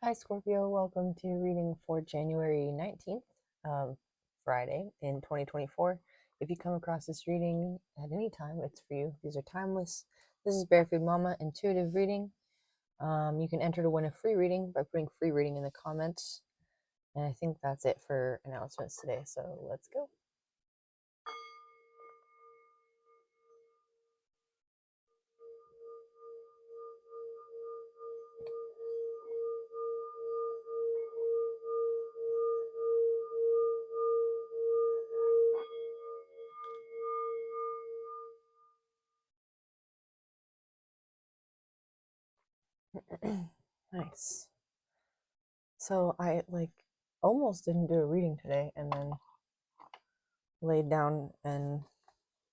Hi, Scorpio. Welcome to reading for January 19th, Friday in 2024. If you come across this reading at any time, it's for you. These are timeless. This is Barefoot Mama Intuitive Reading. You can enter to win a free reading by putting free reading in the comments. And I think that's it for announcements today. So let's go. Nice. So I almost didn't do a reading today and then laid down and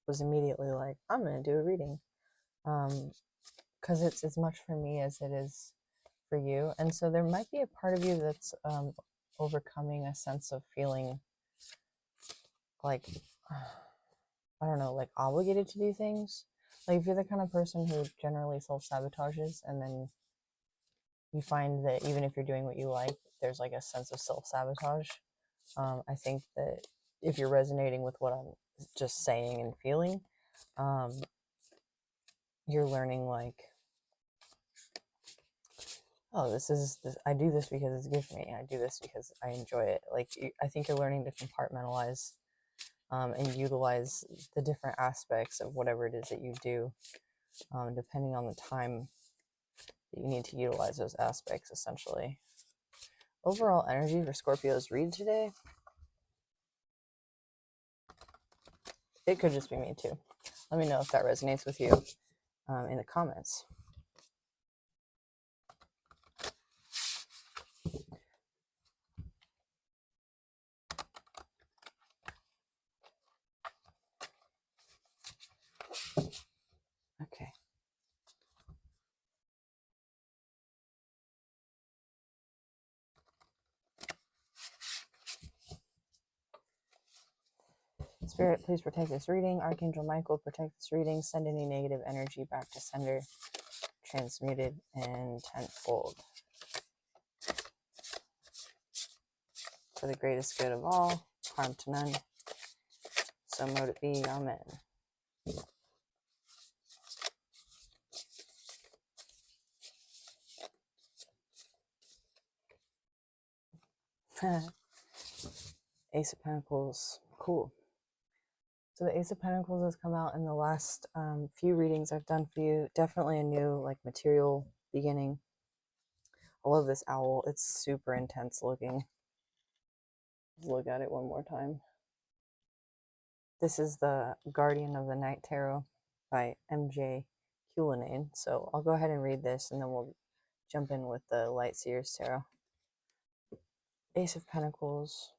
was immediately like, I'm going to do a reading. Because it's as much for me as it is for you. And so there might be a part of you that's overcoming a sense of feeling like, I don't know, like obligated to do things. Like if you're the kind of person who generally self-sabotages and then you find that even if you're doing what you like, there's like a sense of self-sabotage. I think that if you're resonating with what I'm just saying and feeling, you're learning like, oh, I do this because it's good for me. I do this because I enjoy it. Like, I think you're learning to compartmentalize and utilize the different aspects of whatever it is that you do, depending on the time that you need to utilize those aspects, essentially. Overall energy for Scorpio's read today. It could just be me too. Let me know if that resonates with you in the comments. Okay. Spirit, please protect this reading. Archangel Michael, protect this reading. Send any negative energy back to sender. Transmuted and tenfold. For the greatest good of all, harm to none. So mote it be. Amen. Ace of Pentacles. Cool. So the Ace of Pentacles has come out in the last few readings I've done for you. Definitely a new material beginning. I love this owl. It's super intense looking. Let's look at it one more time. This is the Guardian of the Night Tarot by MJ Cullinane. So I'll go ahead and read this and then we'll jump in with the Light Seers Tarot. Ace of Pentacles.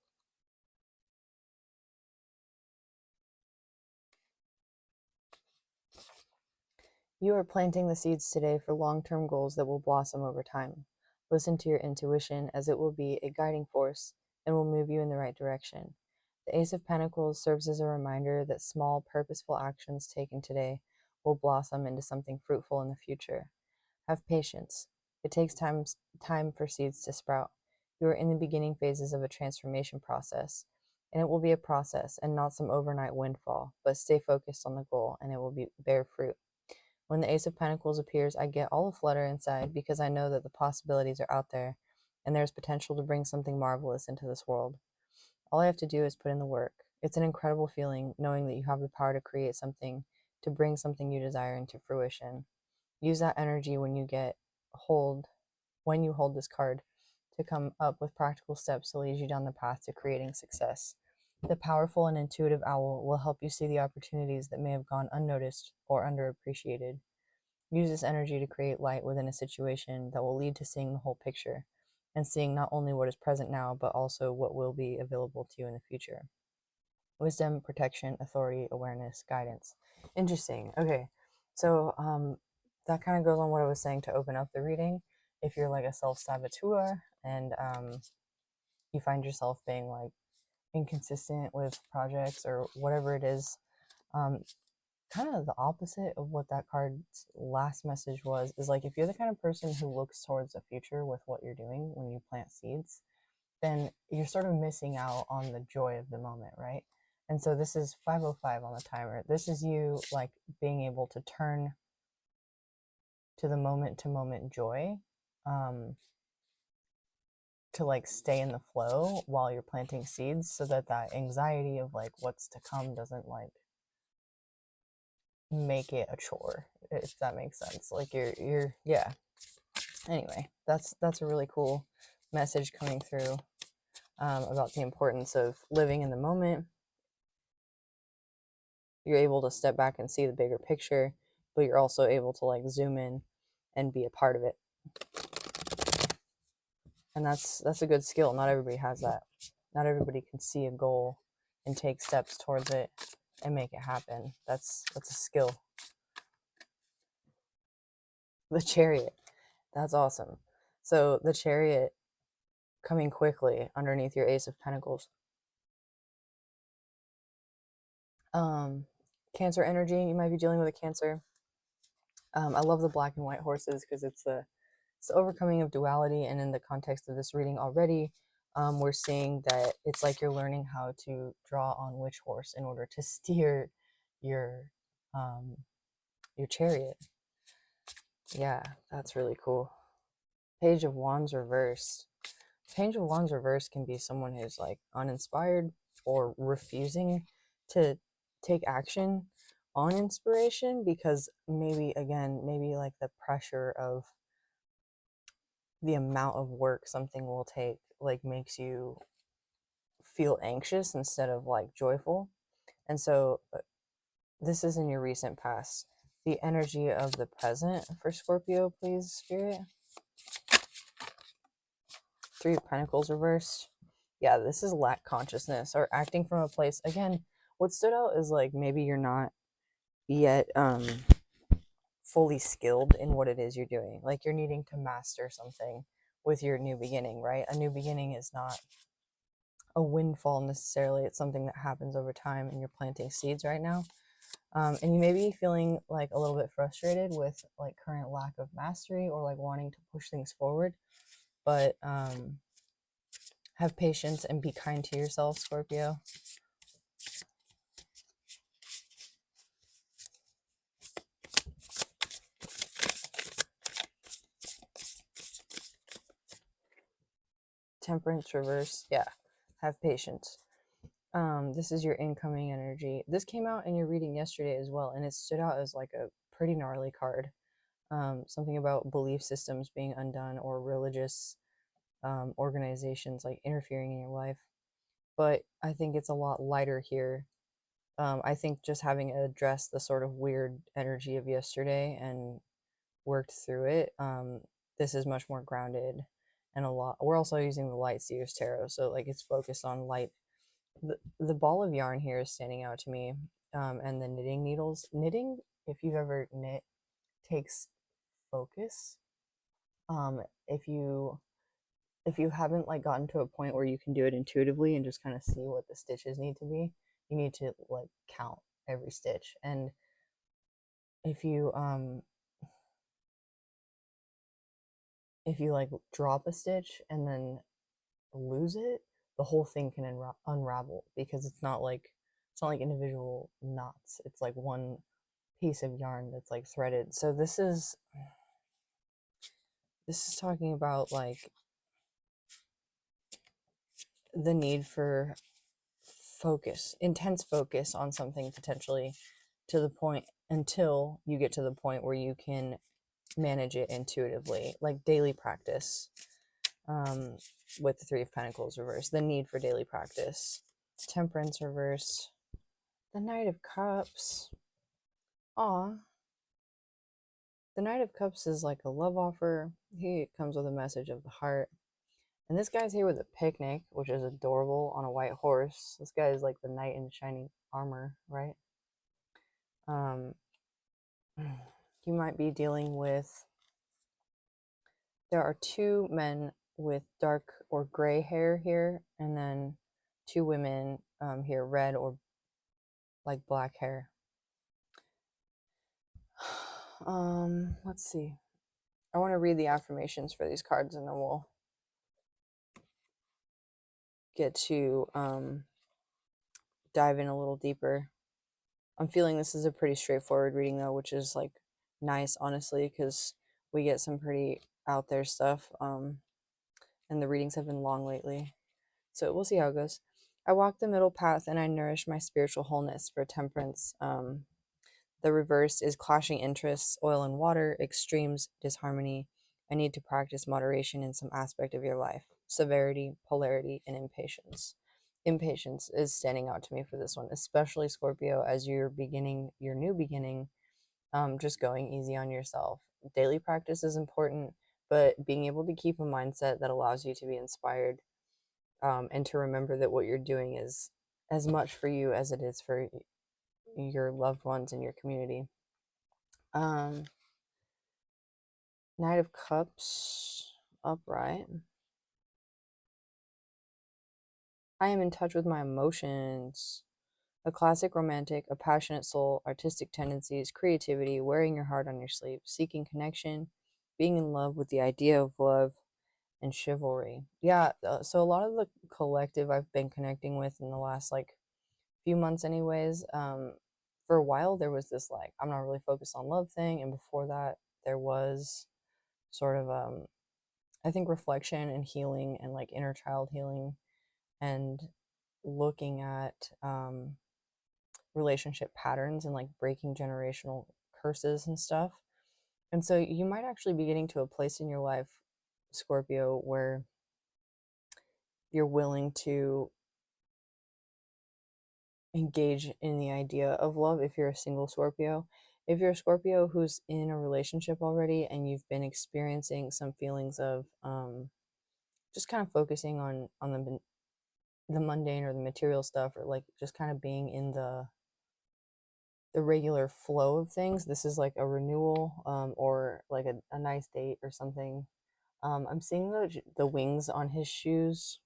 You are planting the seeds today for long-term goals that will blossom over time. Listen to your intuition, as it will be a guiding force and will move you in the right direction. The Ace of Pentacles serves as a reminder that small, purposeful actions taken today will blossom into something fruitful in the future. Have patience. It takes time for seeds to sprout. You are in the beginning phases of a transformation process, and it will be a process and not some overnight windfall, but stay focused on the goal and it will bear fruit. When the Ace of Pentacles appears, I get all aflutter inside because I know that the possibilities are out there and there's potential to bring something marvelous into this world. All I have to do is put in the work. It's an incredible feeling knowing that you have the power to create something, to bring something you desire into fruition. Use that energy when you hold this card to come up with practical steps to lead you down the path to creating success. The powerful and intuitive owl will help you see the opportunities that may have gone unnoticed or underappreciated. Use this energy to create light within a situation that will lead to seeing the whole picture and seeing not only what is present now, but also what will be available to you in the future. Wisdom, protection, authority, awareness, guidance. Interesting. Okay. So that kind of goes on what I was saying to open up the reading. If you're like a self-saboteur and you find yourself being like inconsistent with projects or whatever it is, kind of the opposite of what that card's last message was, is like if you're the kind of person who looks towards the future with what you're doing when you plant seeds, then you're sort of missing out on the joy of the moment, right? And so this is 505 on the timer. This is you like being able to turn to the moment to moment joy, to like stay in the flow while you're planting seeds, so that that anxiety of like what's to come doesn't like make it a chore, if that makes sense. Like you're yeah. Anyway, that's a really cool message coming through, about the importance of living in the moment. You're able to step back and see the bigger picture, but you're also able to like zoom in and be a part of it. And that's a good skill. Not everybody has that. Not everybody can see a goal and take steps towards it and make it happen. That's a skill. The Chariot. That's awesome. So the Chariot coming quickly underneath your Ace of Pentacles. Cancer energy. You might be dealing with a Cancer. I love the black and white horses because it's the overcoming of duality. And in the context of this reading already, we're seeing that it's like you're learning how to draw on which horse in order to steer your chariot. Yeah, that's really cool. Page of Wands reversed. Page of Wands reversed can be someone who's like uninspired or refusing to take action on inspiration because maybe like the pressure of the amount of work something will take like makes you feel anxious instead of like joyful. And so this is in your recent past. The energy of the present for Scorpio, please, Spirit. Three of Pentacles reversed. Yeah, this is lack consciousness or acting from a place. Again, what stood out is like maybe you're not yet fully skilled in what it is you're doing. Like you're needing to master something with your new beginning, right? A new beginning is not a windfall necessarily. It's something that happens over time, and you're planting seeds right now. And you may be feeling like a little bit frustrated with like current lack of mastery or like wanting to push things forward, but have patience and be kind to yourself, Scorpio. Temperance reverse. Yeah, have patience. This is your incoming energy. This came out in your reading yesterday as well, and it stood out as like a pretty gnarly card. Something about belief systems being undone or religious organizations like interfering in your life. But I think it's a lot lighter here. I think just having addressed the sort of weird energy of yesterday and worked through it, this is much more grounded and a lot. We're also using the Light Seers Tarot, so like it's focused on light. The ball of yarn here is standing out to me, and the knitting needles. Knitting, if you've ever knit, takes focus. If you haven't like gotten to a point where you can do it intuitively and just kind of see what the stitches need to be, you need to like count every stitch. And if you like drop a stitch and then lose it, the whole thing can unravel because it's not like individual knots. It's like one piece of yarn that's like threaded. So this is talking about like the need for focus, intense focus on something, potentially to the point until you get to the point where you can manage it intuitively, like daily practice. With the Three of Pentacles reversed, the need for daily practice. Temperance reversed. The Knight of Cups. Aw. The Knight of Cups is like a love offer. He comes with a message of the heart. And this guy's here with a picnic, which is adorable, on a white horse. This guy is like the knight in shining armor, right? You might be dealing with... There are two men with dark or gray hair here, and then two women here, red or like black hair. Let's see. I want to read the affirmations for these cards and then we'll get to dive in a little deeper. I'm feeling this is a pretty straightforward reading though, which is like nice, honestly, because we get some pretty out there stuff. And the readings have been long lately. So we'll see how it goes. I walk the middle path and I nourish my spiritual wholeness for temperance. The reverse is clashing interests, oil and water, extremes, disharmony. I need to practice moderation in some aspect of your life. Severity, polarity, and impatience. Impatience is standing out to me for this one, especially Scorpio, as you're beginning your new beginning, just going easy on yourself. Daily practice is important, but being able to keep a mindset that allows you to be inspired, and to remember that what you're doing is as much for you as it is for your loved ones and your community. Um, Knight of Cups upright. I am in touch with my emotions. A classic romantic, a passionate soul, artistic tendencies, creativity, wearing your heart on your sleeve, seeking connection, being in love with the idea of love, and chivalry. Yeah, so a lot of the collective I've been connecting with in the last like few months, anyways. For a while, there was this like, I'm not really focused on love thing. And before that, there was sort of, I think, reflection and healing and like inner child healing and looking at relationship patterns and like breaking generational curses and stuff. And so you might actually be getting to a place in your life, Scorpio, where you're willing to engage in the idea of love if you're a single Scorpio. If you're a Scorpio who's in a relationship already and you've been experiencing some feelings of just kind of focusing on the mundane or the material stuff, or like just kind of being in the regular flow of things, this is like a renewal, or like a nice date or something. I'm seeing the wings on his shoes,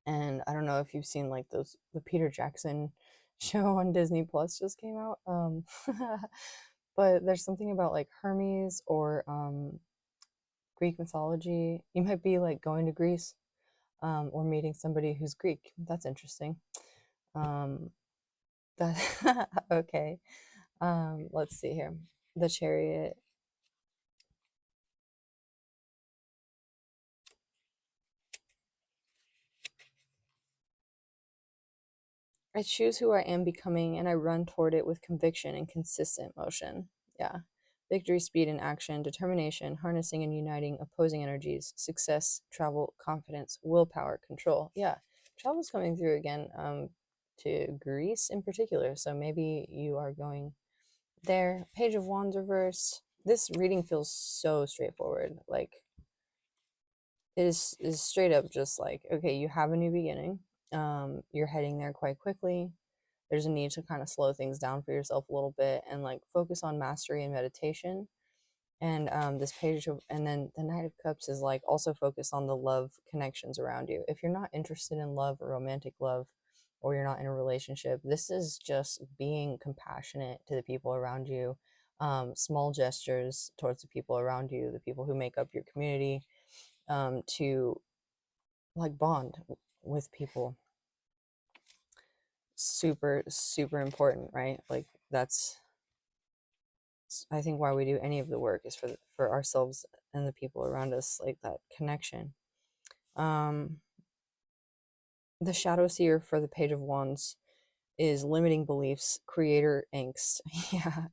and I don't know if you've seen like those, the Peter Jackson show on Disney Plus just came out. But there's something about like Hermes or Greek mythology. You might be like going to Greece, or meeting somebody who's Greek. That's interesting. Um, that okay. Let's see here. The Chariot. I choose who I am becoming and I run toward it with conviction and consistent motion. Yeah. Victory, speed, and action, determination, harnessing and uniting opposing energies, success, travel, confidence, willpower, control. Yeah. Travel's coming through again, to Greece in particular. So maybe you are going there. Page of Wands reverse. This reading feels so straightforward. Like it is straight up just like, okay, you have a new beginning. You're heading there quite quickly. There's a need to kind of slow things down for yourself a little bit and like focus on mastery and meditation. And this page of, and then the Knight of Cups is like also focus on the love connections around you. If you're not interested in love or romantic love, or you're not in a relationship, this is just being compassionate to the people around you. Small gestures towards the people around you, the people who make up your community, to like bond with people. Super super important, right? Like that's, I think, why we do any of the work is for ourselves and the people around us, like that connection. um the Shadow Seer for the Page of Wands is limiting beliefs, creator angst. Yeah.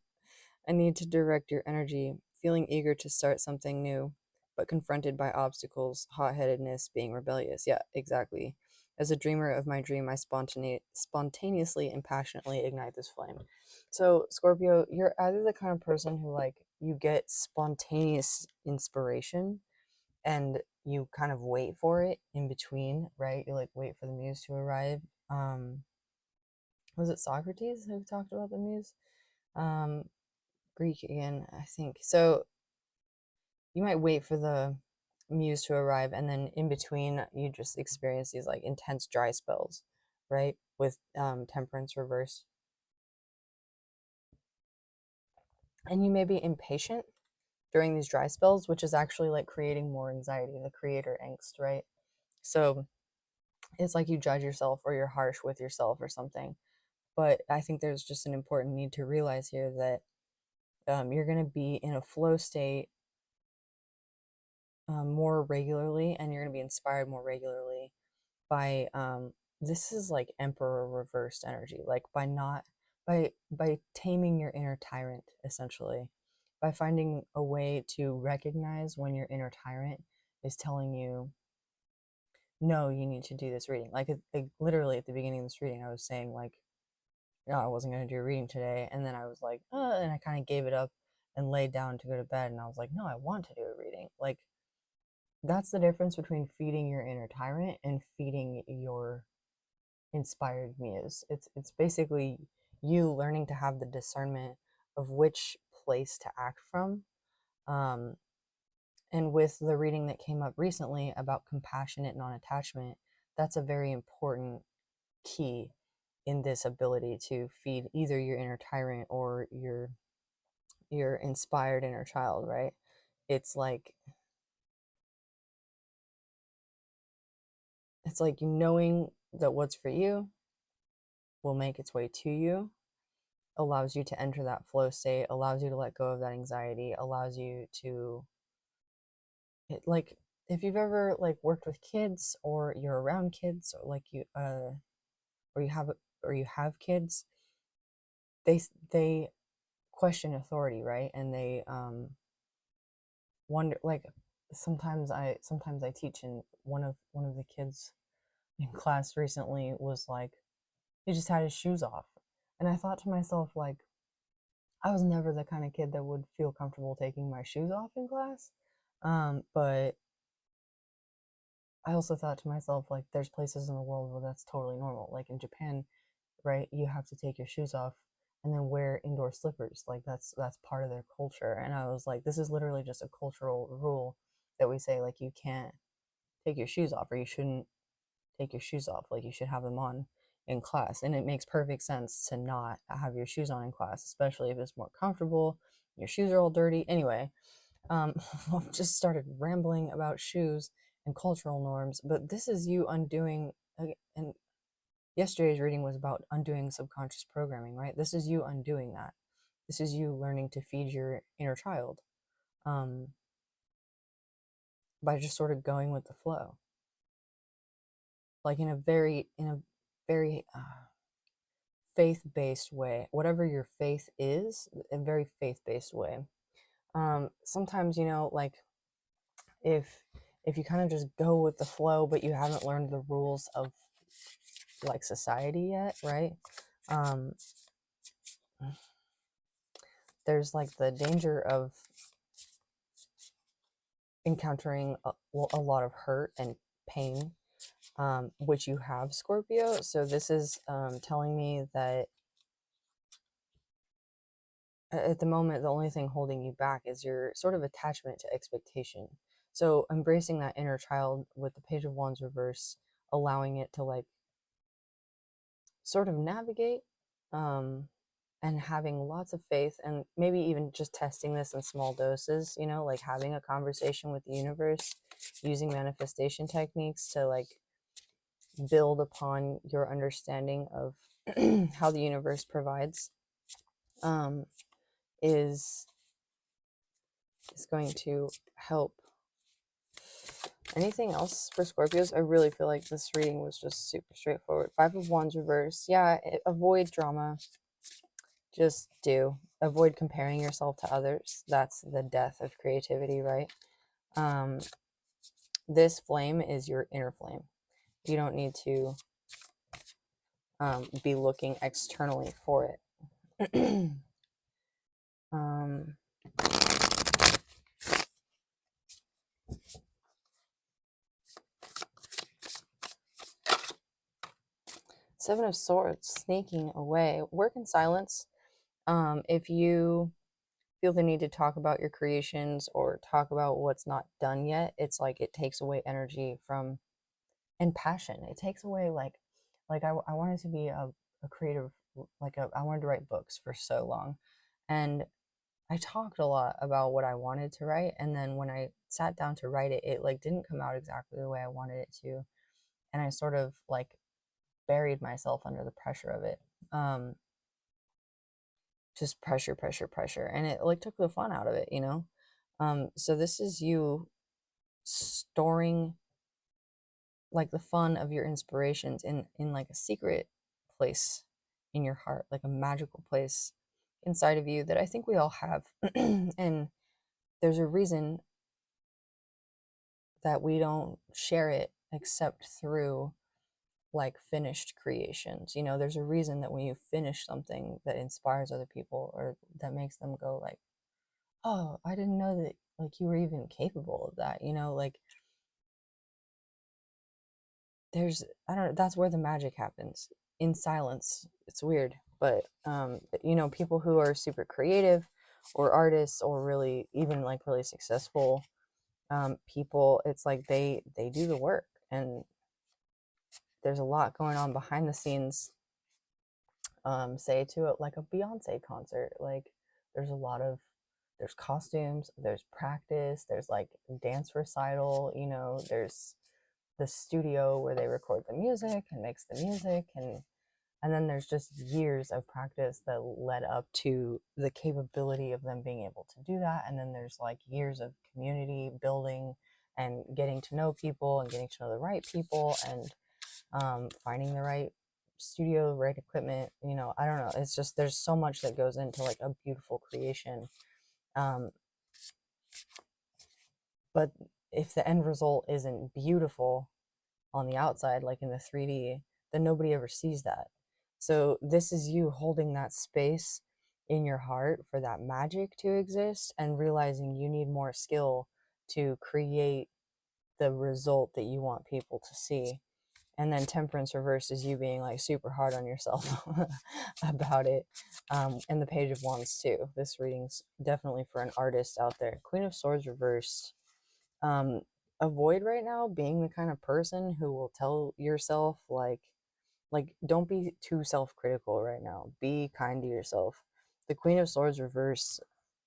I need to direct your energy, feeling eager to start something new, but confronted by obstacles, hot headedness, being rebellious. Yeah, exactly. As a dreamer of my dream, I spontaneously and passionately ignite this flame. So, Scorpio, you're either the kind of person who, like, you get spontaneous inspiration and you kind of wait for it in between, right? You like wait for the muse to arrive. Um, was it Socrates who talked about the muse? Um, Greek again, I think. So you might wait for the muse to arrive, and then in between, you just experience these like intense dry spells, right? With temperance reverse. And you may be impatient during these dry spells, which is actually like creating more anxiety, the creator angst, right? So it's like you judge yourself or you're harsh with yourself or something. But I think there's just an important need to realize here that you're going to be in a flow state more regularly, and you're going to be inspired more regularly by this is like emperor reversed energy, like by not by taming your inner tyrant, essentially, by finding a way to recognize when your inner tyrant is telling you, no, you need to do this reading. Like literally at the beginning of this reading I was saying like, no, I wasn't going to do a reading today, and then I was like, and I kind of gave it up and laid down to go to bed, and I was like, no, I want to do a reading. Like, that's the difference between feeding your inner tyrant and feeding your inspired muse. It's basically you learning to have the discernment of which place to act from. Um, and with the reading that came up recently about compassionate non-attachment, that's a very important key in this ability to feed either your inner tyrant or your inspired inner child, right? It's like knowing that what's for you will make its way to you, allows you to enter that flow state, allows you to let go of that anxiety, allows you to like, if you've ever like worked with kids or you're around kids, or like or you have kids, they question authority, right? And they wonder, like, sometimes I teach, and one of the kids in class recently was like, he just had his shoes off, and I thought to myself, like, I was never the kind of kid that would feel comfortable taking my shoes off in class. But I also thought to myself, like, there's places in the world where that's totally normal. Like in Japan, right? You have to take your shoes off and then wear indoor slippers. Like that's part of their culture. And I was like, this is literally just a cultural rule that we say, like, you can't take your shoes off, or you shouldn't take your shoes off. Like, you should have them on in class. And it makes perfect sense to not have your shoes on in class, especially if it's more comfortable. Your shoes are all dirty. Anyway, I've just started rambling about shoes and cultural norms, but this is you undoing, and yesterday's reading was about undoing subconscious programming, right? This is you undoing that. This is you learning to feed your inner child, um, by just sort of going with the flow, like in a very faith-based way, whatever your faith is, a very faith-based way. Sometimes, like, if you kind of just go with the flow, but you haven't learned the rules of like society yet, right? um there's like the danger of encountering a lot of hurt and pain, which you have, Scorpio. So this is telling me that at the moment, the only thing holding you back is your sort of attachment to expectation. So embracing that inner child with the Page of Wands reverse, allowing it to like sort of navigate, um, and having lots of faith, and maybe even just testing this in small doses, like having a conversation with the universe, using manifestation techniques to like build upon your understanding of how the universe provides, um, is going to help. Anything else for Scorpios? I really feel like this reading was just super straightforward. Five of Wands reverse. Yeah, avoid drama. Just do. Avoid comparing yourself to others. That's the death of creativity, right? Um, this flame is your inner flame. You don't need to be looking externally for it. um, Seven of Swords, sneaking away. Work in silence. If you feel the need to talk about your creations or talk about what's not done yet, it's like it takes away energy from, and passion. It takes away I wanted to be a creative, I wanted to write books for so long, and I talked a lot about what I wanted to write, and then when I sat down to write it, it like didn't come out exactly the way I wanted it to, and I sort of like buried myself under the pressure of it. Um, just pressure, pressure, pressure, and it like took the fun out of it, you know. So this is you storing like the fun of your inspirations in like a secret place in your heart, like a magical place inside of you that I think we all have. And there's a reason that we don't share it except through like finished creations. You know, there's a reason that when you finish something that inspires other people or that makes them go like, "Oh, I didn't know that like you were even capable of that." You know, like there's I don't know, that's where the magic happens in silence. It's weird, but you know, people who are super creative or artists or really even like really successful people, it's like they do the work, and there's a lot going on behind the scenes. Say to it like a Beyonce concert, like there's a lot of there's costumes, there's practice, there's like dance recital, you know, there's the studio where they record the music and mix the music, and then there's just years of practice that led up to the capability of them being able to do that, and then there's like years of community building and getting to know people and getting to know the right people and finding the right studio, right equipment. You know, I don't know, it's just there's so much that goes into like a beautiful creation. um, but if the end result isn't beautiful on the outside, like in the 3D, then nobody ever sees that. So this is you holding that space in your heart for that magic to exist and realizing you need more skill to create the result that you want people to see. And then temperance reverse is you being like super hard on yourself about it. And the page of wands too. This reading's definitely for an artist out there. Queen of swords reversed. um Avoid right now being the kind of person who will tell yourself like don't be too self-critical right now, be kind to yourself. The queen of swords reverse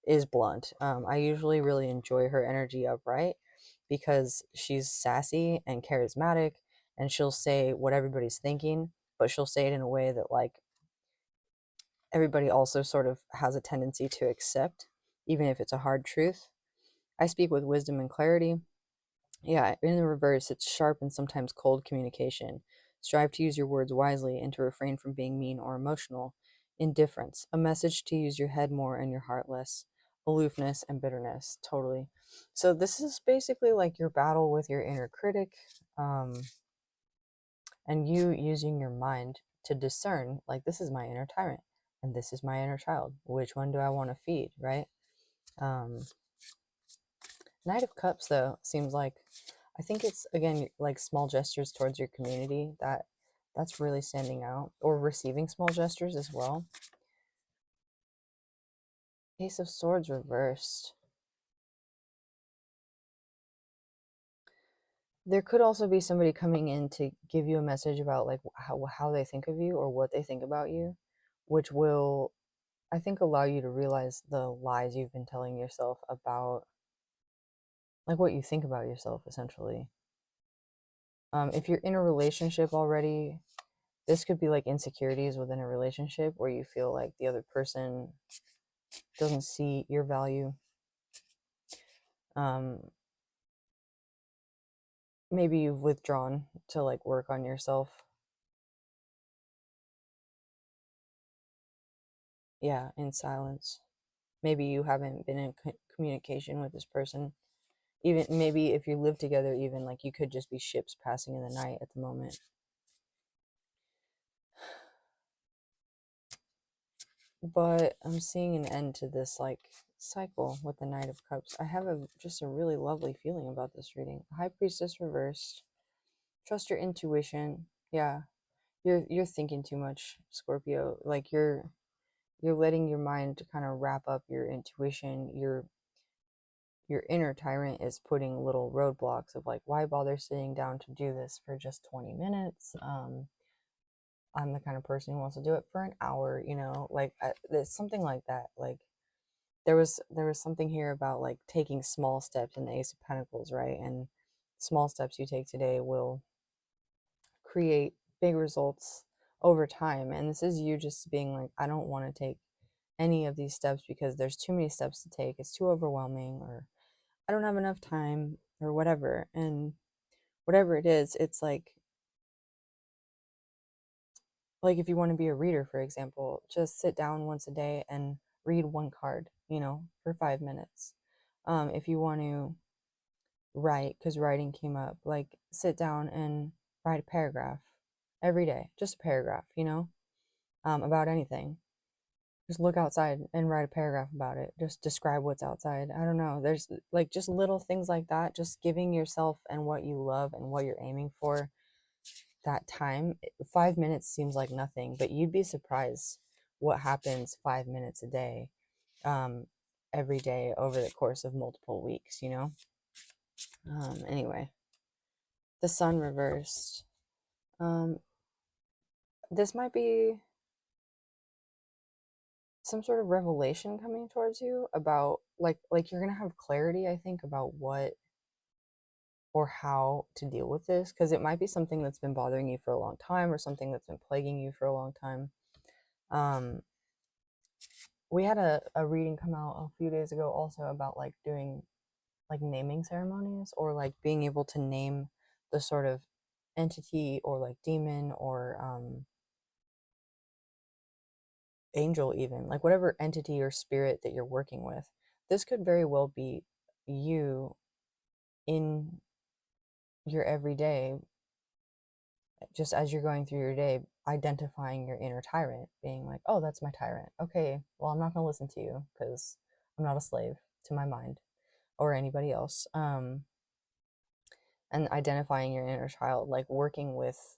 is blunt. I usually really enjoy her energy upright because she's sassy and charismatic, and she'll say what everybody's thinking, but she'll say it in a way that like everybody also sort of has a tendency to accept, even if it's a hard truth. I speak with wisdom and clarity. Yeah, in the reverse, it's sharp and sometimes cold communication. Strive to use your words wisely and to refrain from being mean or emotional. Indifference, a message to use your head more and your heart less. Aloofness and bitterness, totally. So this is basically like your battle with your inner critic, um, and you using your mind to discern, like, this is my inner tyrant and this is my inner child. Which one do I want to feed, right? Um, Knight of Cups, though, seems like I think it's again like small gestures towards your community that's really standing out, or receiving small gestures as well. Ace of Swords reversed. There could also be somebody coming in to give you a message about like how they think of you or what they think about you, which will, I think, allow you to realize the lies you've been telling yourself about like what you think about yourself essentially. If you're in a relationship already, this could be like insecurities within a relationship where you feel like the other person doesn't see your value. um Maybe you've withdrawn to like work on yourself. Yeah, in silence. Maybe you haven't been in communication with this person. Even maybe if you live together, even like you could just be ships passing in the night at the moment. But I'm seeing an end to this like cycle with the Knight of Cups. I have just a really lovely feeling about this reading. High Priestess reversed. Trust your intuition. Yeah, you're thinking too much, Scorpio. Like you're letting your mind kind of wrap up your intuition. Your inner tyrant is putting little roadblocks of like, why bother sitting down to do this for just 20 minutes? I'm the kind of person who wants to do it for an hour, you know, like there's something like that. Like there was something here about like taking small steps in the Ace of Pentacles, right? And small steps you take today will create big results over time. And this is you just being like, I don't want to take any of these steps because there's too many steps to take. It's too overwhelming, or I don't have enough time, or whatever. And whatever it is, it's like if you want to be a reader, for example, just sit down once a day and read one card, for 5 minutes. If you want to write, because writing came up, like sit down and write a paragraph every day, just a paragraph, about anything. Just look outside and write a paragraph about it. Just describe what's outside. I don't know. There's like just little things like that. Just giving yourself and what you love and what you're aiming for that time. 5 minutes seems like nothing, but you'd be surprised what happens 5 minutes a day, um, every day over the course of multiple weeks, Anyway, the sun reversed. This might be some sort of revelation coming towards you about like you're gonna have clarity, I think, about what or how to deal with this, because it might be something that's been bothering you for a long time, or something that's been plaguing you for a long time. We had a reading come out a few days ago also about like doing like naming ceremonies, or like being able to name the sort of entity or like demon or angel, even like whatever entity or spirit that you're working with. This could very well be you in your everyday, just as you're going through your day, identifying your inner tyrant, being like, oh, that's my tyrant. Okay, well, I'm not going to listen to you because I'm not a slave to my mind or anybody else. And identifying your inner child, like working with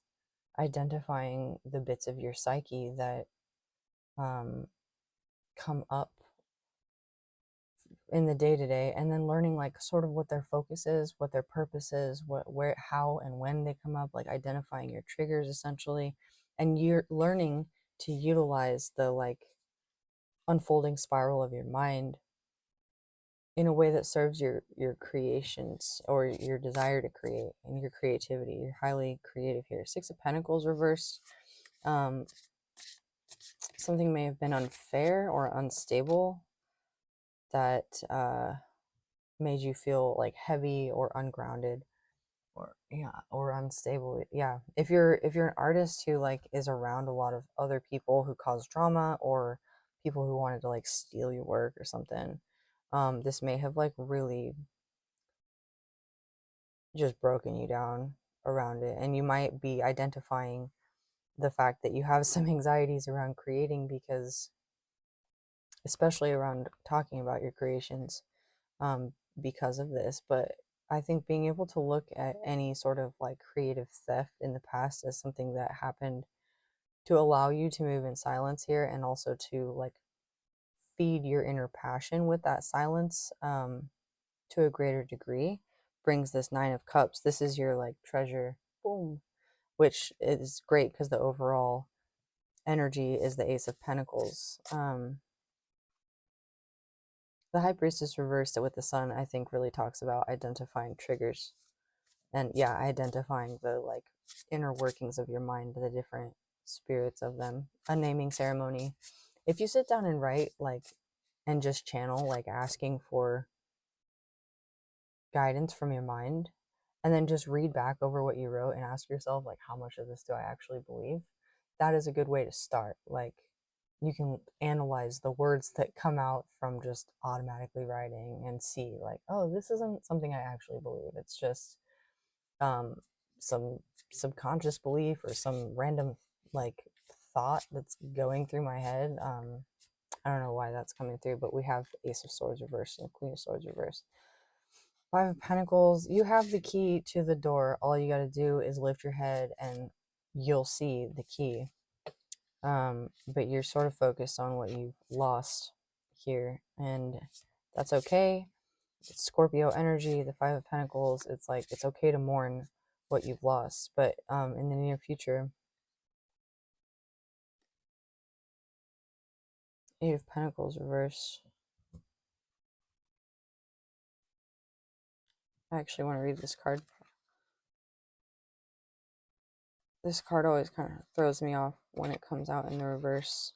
identifying the bits of your psyche that um, come up in the day to day, and then learning like sort of what their focus is, what their purpose is, what, where, how, and when they come up, like identifying your triggers essentially. And you're learning to utilize the like unfolding spiral of your mind in a way that serves your creations, or your desire to create, and your creativity. You're highly creative here. Six of Pentacles reversed. Something may have been unfair or unstable that made you feel like heavy or ungrounded, or yeah, or unstable. Yeah, if you're an artist who like is around a lot of other people who cause drama, or people who wanted to like steal your work or something, this may have like really just broken you down around it. And you might be identifying the fact that you have some anxieties around creating, because especially around talking about your creations, because of this. But I think being able to look at any sort of like creative theft in the past as something that happened to allow you to move in silence here, and also to like feed your inner passion with that silence, to a greater degree, brings this Nine of Cups. This is your like treasure, boom, which is great because the overall energy is the Ace of Pentacles. The High Priestess reversed it with the Sun, I think, really talks about identifying triggers, and yeah, identifying the like inner workings of your mind, the different spirits of them. A naming ceremony. If you sit down and write, like, and just channel, like asking for guidance from your mind, and then just read back over what you wrote and ask yourself, like, how much of this do I actually believe? That is a good way to start. Like, you can analyze the words that come out from just automatically writing and see, like, oh, this isn't something I actually believe. It's just some subconscious belief, or some random like thought that's going through my head. I don't know why that's coming through, but we have the Ace of Swords reversed and the Queen of Swords reversed. Five of Pentacles, you have the key to the door. All you got to do is lift your head and you'll see the key. But you're sort of focused on what you've lost here, and that's okay. It's Scorpio energy, the Five of Pentacles. It's like, it's okay to mourn what you've lost, but in the near future. Eight of Pentacles reverse. I actually want to read this card. This card always kind of throws me off when it comes out in the reverse.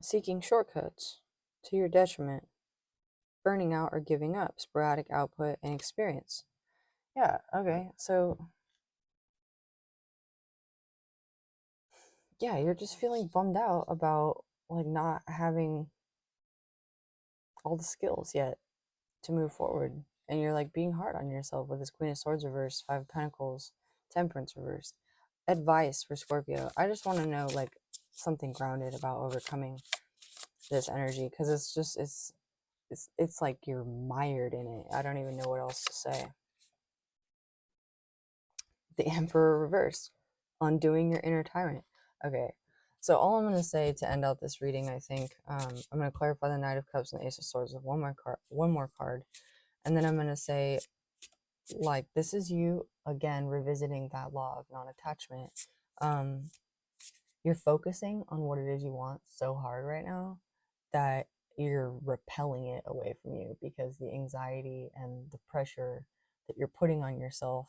Seeking shortcuts to your detriment, burning out or giving up, sporadic output and experience. Yeah, okay. So, yeah, you're just feeling bummed out about like not having all the skills yet to move forward. And you're like being hard on yourself with this Queen of Swords reverse, Five of Pentacles, Temperance reverse. Advice for Scorpio. I just want to know like something grounded about overcoming this energy because it's like you're mired in it. I don't even know what else to say. The Emperor reverse, undoing your inner tyrant. Okay, so all I'm going to say to end out this reading, I think, I'm going to clarify the Knight of Cups and the Ace of Swords with one more card, and then I'm going to say, like, this is you again revisiting that law of non-attachment. You're focusing on what it is you want so hard right now that you're repelling it away from you because the anxiety and the pressure that you're putting on yourself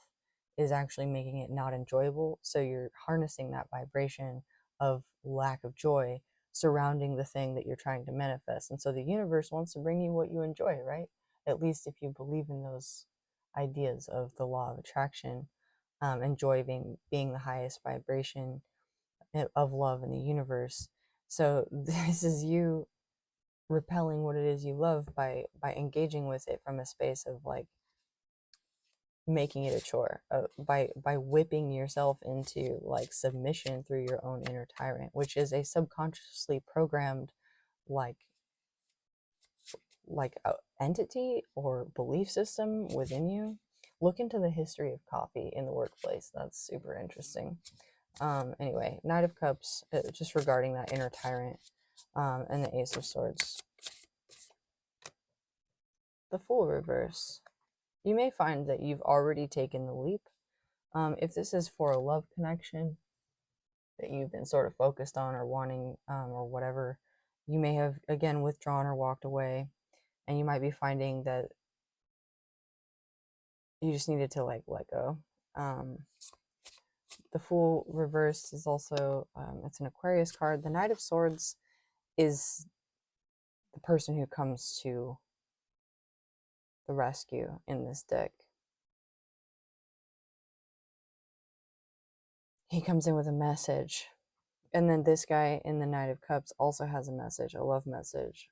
is actually making it not enjoyable. So you're harnessing that vibration of lack of joy surrounding the thing that you're trying to manifest. And so the universe wants to bring you what you enjoy, right? At least if you believe in those ideas of the law of attraction, and joy being the highest vibration of love in the universe. So this is you repelling what it is you love by engaging with it from a space of like making it a chore, by whipping yourself into like submission through your own inner tyrant, which is a subconsciously programmed like a entity or belief system within you. Look into the history of coffee in the workplace. That's super interesting. Anyway, Knight of Cups, just regarding that inner tyrant, and the Ace of Swords. The Fool reverse. You may find that you've already taken the leap. If this is for a love connection that you've been sort of focused on or wanting, or whatever, you may have again withdrawn or walked away, and you might be finding that you just needed to like let go. The Fool reverse is also, it's an Aquarius card. The Knight of Swords is the person who comes to the rescue in this deck. He comes in with a message. And then this guy in the Knight of Cups also has a message, a love message.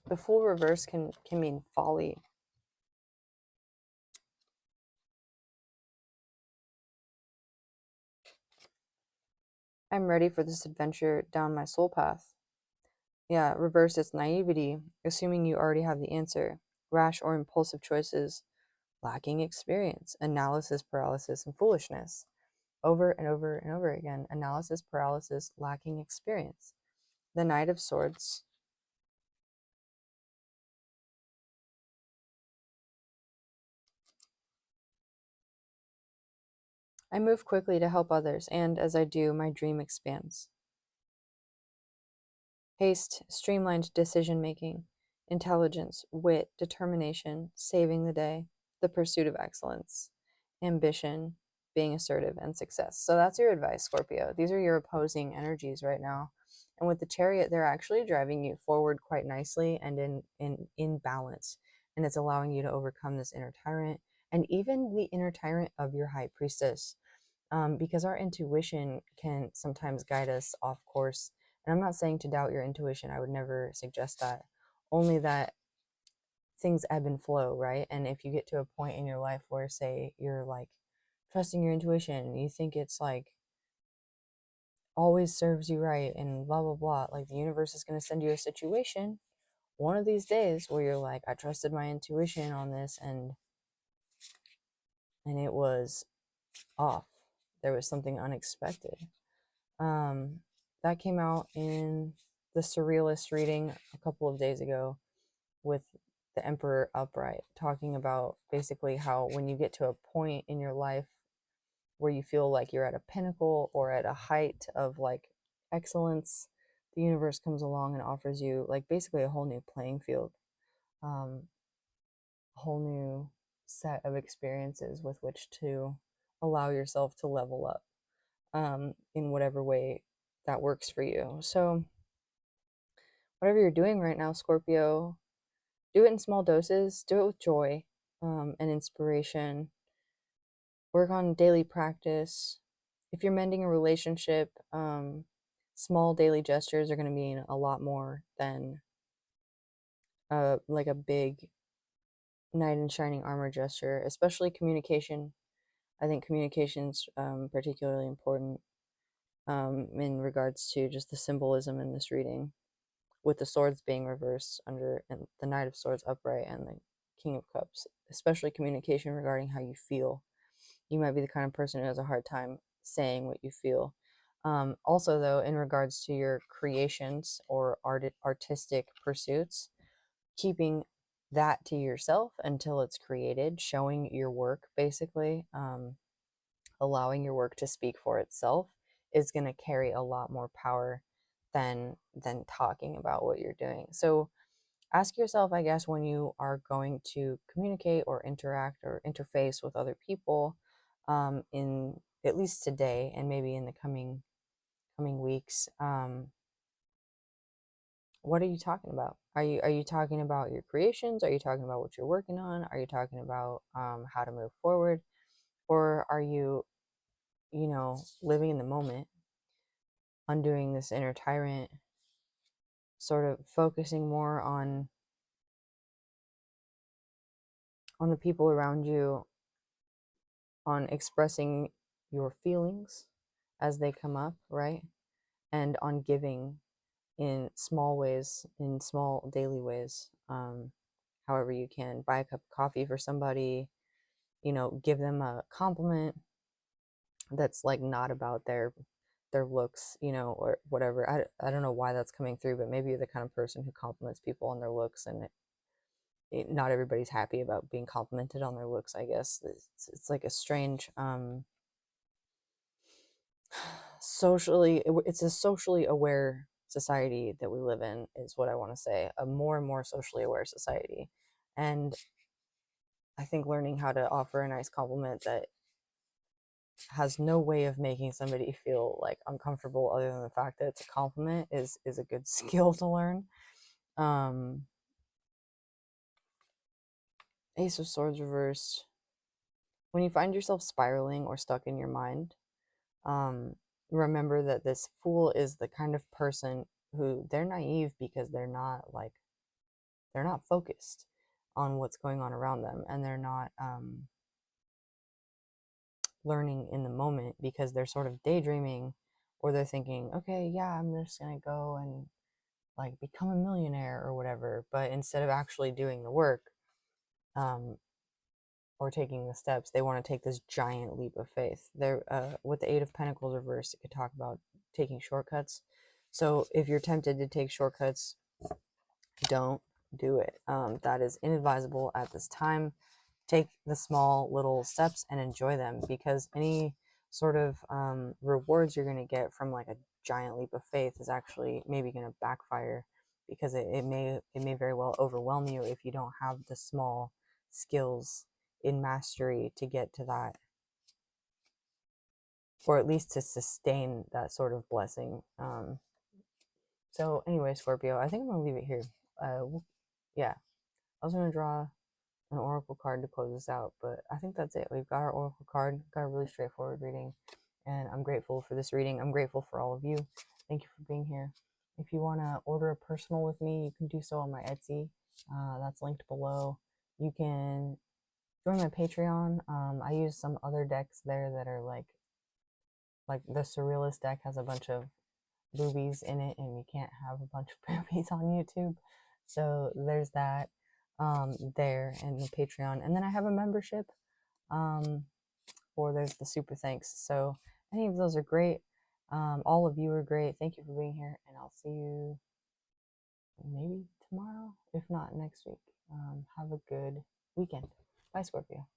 The Fool reverse can mean folly. I'm ready for this adventure down my soul path. Yeah, reverse, it's naivety, assuming you already have the answer. Rash or impulsive choices, lacking experience, analysis paralysis, and foolishness. Over and over and over again, analysis paralysis, lacking experience. The Knight of Swords. I move quickly to help others, and as I do, my dream expands. Haste, streamlined decision making, intelligence, wit, determination, saving the day, the pursuit of excellence, ambition, being assertive, and success. So that's your advice, Scorpio. These are your opposing energies right now. And with the Chariot, they're actually driving you forward quite nicely and in balance. And it's allowing you to overcome this inner tyrant and even the inner tyrant of your High Priestess. Because our intuition can sometimes guide us off course. And I'm not saying to doubt your intuition, I would never suggest that. Only that things ebb and flow, right? And if you get to a point in your life where, say, you're like trusting your intuition, you think it's like always serves you right and blah, blah, blah, like the universe is going to send you a situation one of these days where you're like, I trusted my intuition on this and it was off. There was something unexpected. That came out in the Surrealist reading a couple of days ago with the Emperor upright, talking about basically how when you get to a point in your life where you feel like you're at a pinnacle or at a height of like excellence, the universe comes along and offers you like basically a whole new playing field, a whole new set of experiences with which to allow yourself to level up in whatever way that works for you. So, whatever you're doing right now, Scorpio, do it in small doses, do it with joy and inspiration. Work on daily practice. If you're mending a relationship, small daily gestures are going to mean a lot more than like a big knight in shining armor gesture, especially communication. I think communication's particularly important in regards to just the symbolism in this reading, with the swords being reversed under and the Knight of Swords upright and the King of Cups, especially communication regarding how you feel. You might be the kind of person who has a hard time saying what you feel. Also, though, in regards to your creations or artistic pursuits, keeping that to yourself until it's created, showing your work basically, allowing your work to speak for itself is going to carry a lot more power than talking about what you're doing. So ask yourself, I guess, when you are going to communicate or interact or interface with other people, in at least today and maybe in the coming weeks, what are you talking about? Are you talking about your creations? Are you talking about what you're working on? Are you talking about how to move forward? Or are you, living in the moment, undoing this inner tyrant, sort of focusing more on the people around you, on expressing your feelings as they come up, right? And on giving in small ways, in small daily ways, however you can. Buy a cup of coffee for somebody, give them a compliment that's like not about their looks, or whatever. I don't know why that's coming through, but maybe you're the kind of person who compliments people on their looks, and not everybody's happy about being complimented on their looks, I guess. It's like a strange it's a socially aware society that we live in, is what I want to say. A more and more socially aware society. And I think learning how to offer a nice compliment that has no way of making somebody feel like uncomfortable other than the fact that it's a compliment is a good skill to learn. Ace of Swords reversed. When you find yourself spiraling or stuck in your mind, remember that this Fool is the kind of person who, they're naive because they're not focused on what's going on around them, and they're not learning in the moment because they're sort of daydreaming, or they're thinking, okay, yeah, I'm just gonna go and like become a millionaire or whatever. But instead of actually doing the work, or taking the steps, they want to take this giant leap of faith. They're with the Eight of Pentacles reversed, it could talk about taking shortcuts. So if you're tempted to take shortcuts, don't do it. That is inadvisable at this time. Take the small little steps and enjoy them, because any sort of rewards you're going to get from like a giant leap of faith is actually maybe going to backfire, because it may very well overwhelm you if you don't have the small skills in mastery to get to that, or at least to sustain that sort of blessing. So anyway, Scorpio, I think I'm gonna leave it here. Yeah, I was gonna draw an oracle card to close this out, but I think that's it. We've got our oracle card, got a really straightforward reading, and I'm grateful for this reading. I'm grateful for all of you. Thank you for being here. If you want to order a personal with me, you can do so on my Etsy. That's linked below. You can join my Patreon. I use some other decks there that are like the Surrealist deck has a bunch of boobies in it, and you can't have a bunch of boobies on YouTube. So there's that there, and the Patreon. And then I have a membership, or there's the super thanks. So any of those are great. All of you are great. Thank you for being here, and I'll see you maybe tomorrow, if not next week. Have a good weekend. Bye, Scorpio.